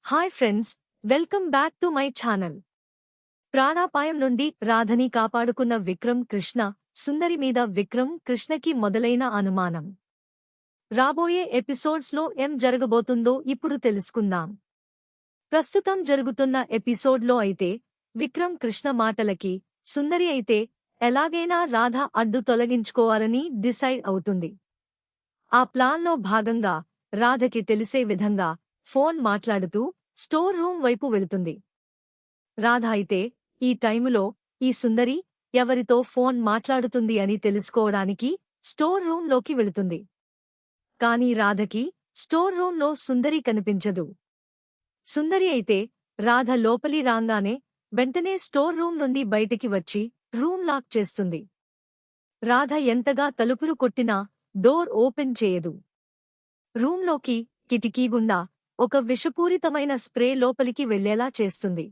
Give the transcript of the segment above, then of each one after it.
Hi friends, welcome back to my channel. ప్రాణాపాయం నుండి రాధని కాపాడుకున్న విక్రమ్ కృష్ణ, సుందరి మీద విక్రమ్ కృష్ణకి మొదలైన అనుమానం. రాబోయే ఎపిసోడ్స్లో ఏం జరగబోతుందో ఇప్పుడు తెలుసుకుందాం. ప్రస్తుతం జరుగుతున్న ఎపిసోడ్లో అయితే విక్రమ్ కృష్ణ మాటలకి సుందరి అయితే ఎలాగైనా రాధ అడ్డు తొలగించుకోవాలని డిసైడ్ అవుతుంది. ఆ ప్లాన్లో భాగంగా రాధకి తెలిసే విధంగా ఫోన్ మాట్లాడుతూ స్టోర్ రూమ్ వైపు వెళుతుంది. రాధ అయితే ఈ టైములో ఈ సుందరి ఎవరితో ఫోన్ మాట్లాడుతుంది అని తెలుసుకోవడానికి స్టోర్ రూంలోకి వెళుతుంది. కాని రాధకి స్టోర్ రూంలో సుందరి కనిపించదు. సుందరి అయితే రాధ లోపలి రాంగానే వెంటనే స్టోర్ రూం నుండి బయటికి వచ్చి రూం లాక్ చేస్తుంది. రాధ ఎంతగా తలుపులు కొట్టినా డోర్ ఓపెన్ చేయదు. రూంలోకి కిటికీ గుండా ఒక విషపూరితమైన స్ప్రే లోపలికి వెళ్లేలా చేస్తుంది.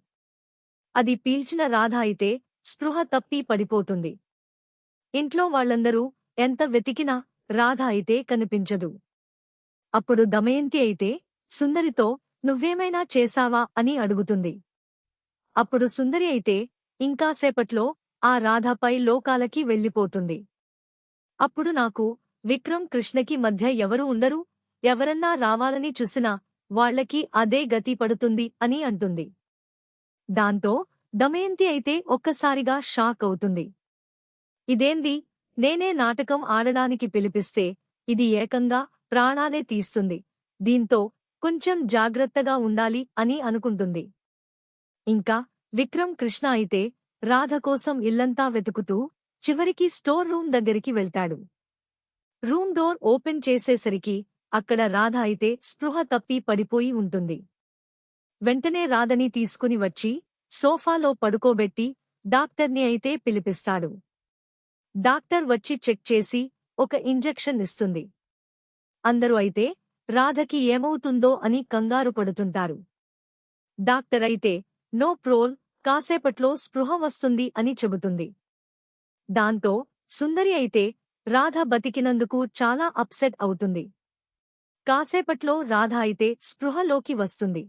అది పీల్చిన రాధ అయితే స్పృహ తప్పి పడిపోతుంది. ఇంట్లో వాళ్లందరూ ఎంత వెతికినా రాధ అయితే కనిపించదు. అప్పుడు దమయంతి అయితే సుందరితో నువ్వేమైనా చేశావా అని అడుగుతుంది. అప్పుడు సుందరి అయితే ఇంకాసేపట్లో ఆ రాధపై లోకాలకి వెళ్ళిపోతుంది. అప్పుడు నాకు విక్రమ్ కృష్ణకి మధ్య ఎవరు ఉండరు, ఎవరన్నా రావాలని చూసినా వాళ్లకి అదే గతి పడుతుంది అని అంటుంది. దాంతో దమయంతి అయితే ఒక్కసారిగా షాక్ అవుతుంది. ఇదేంది, నేనే నాటకం ఆడడానికి పిలిపిస్తే ఇది ఏకంగా ప్రాణాలే తీస్తుంది, దీంతో కొంచెం జాగ్రత్తగా ఉండాలి అని అనుకుంటుంది. ఇంకా విక్రమ్ కృష్ణ అయితే రాధ కోసం ఇల్లంతా వెతుకుతూ చివరికి స్టోర్ రూం దగ్గరికి వెళ్తాడు. రూం డోర్ ఓపెన్ చేసేసరికి అక్కడ రాధ అయితే స్పృహ తప్పి పడిపోయి ఉంటుంది. వెంటనే రాధని తీసుకుని వచ్చి సోఫాలో పడుకోబెట్టి డాక్టర్ని అయితే పిలిపిస్తాడు. డాక్టర్ వచ్చి చెక్ చేసి ఒక ఇంజెక్షన్ ఇస్తుంది. అందరూ అయితే రాధకి ఏమవుతుందో అని కంగారు పడుతుంటారు. డాక్టర్ అయితే నో ప్రోల్, కాసేపట్లో స్పృహ వస్తుంది అని చెబుతుంది. దాంతో సుందరి అయితే రాధ బతికినందుకు చాలా అప్సెట్ అవుతుంది. కాసేపట్లో రాధ అయితే స్పృహలోకి వస్తుంది.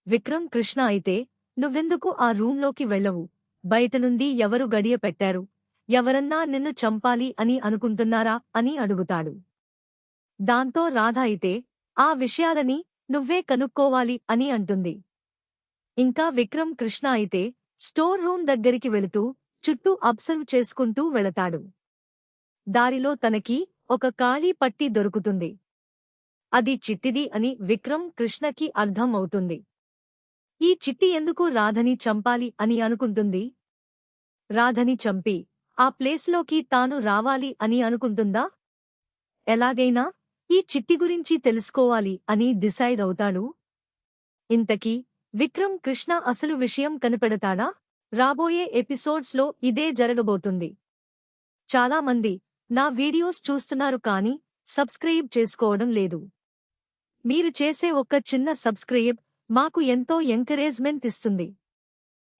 విక్రమ్ కృష్ణ అయితే నువ్వెందుకు ఆ రూంలోకి వెళ్ళవు, బయటనుండి ఎవరు గడియ పెట్టారు, ఎవరన్నా నిన్ను చంపాలి అని అనుకుంటున్నారా అని అడుగుతాడు. దాంతో రాధ అయితే ఆ విషయాలని నువ్వే కనుక్కోవాలి అని అంటుంది. ఇంకా విక్రమ్ కృష్ణ అయితే స్టోర్ రూం దగ్గరికి వెళుతూ చుట్టూ అబ్జర్వ్ చేసుకుంటూ వెళతాడు. దారిలో తనకి ఒక ఖాళీ పట్టీ దొరుకుతుంది. అది చిట్టిది అని విక్రమ్ కృష్ణకి అర్థం అవుతుంది. ఈ చిట్టి ఎందుకు రాధని చంపాలి అని అనుకుంటుంది. రాధని చంపి ఆ ప్లేస్లోకి తాను రావాలి అని అనుకుంటుందా? ఎలాగైనా ఈ చిట్టి గురించి తెలుసుకోవాలి అని డిసైడ్ అవుతాడు. ఇంతకీ విక్రమ్ కృష్ణ అసలు విషయం కనిపెడతాడా? రాబోయే ఎపిసోడ్స్లో ఇదే జరగబోతుంది. చాలామంది నా వీడియోస్ చూస్తున్నారు కానీ సబ్స్క్రైబ్ చేసుకోవడం లేదు. మీరు చేసే ఒక చిన్న సబ్స్క్రైబ్ మాకు ఎంతో ఎంకరేజ్మెంట్ ఇస్తుంది.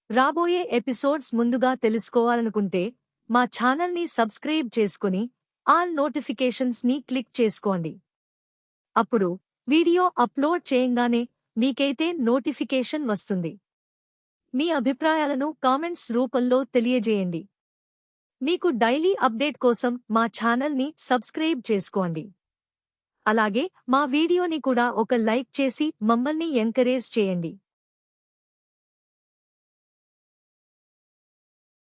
రాబోయే ఎపిసోడ్స్ ముందుగా తెలుసుకోవాలనుకుంటే మా ఛానల్ని సబ్స్క్రైబ్ చేసుకుని ఆల్ నోటిఫికేషన్స్ ని క్లిక్ చేసుకోండి. అప్పుడు వీడియో అప్లోడ్ చేయంగానే మీకైతే నోటిఫికేషన్ వస్తుంది. మీ అభిప్రాయాలను కామెంట్స్ రూపంలో తెలియజేయండి. మీకు డైలీ అప్డేట్ కోసం మా ఛానల్ని సబ్స్క్రైబ్ చేసుకోండి. అలాగే మా వీడియోని కూడా ఒక లైక్ చేసి మమ్మల్ని ఎంకరేజ్ చేయండి.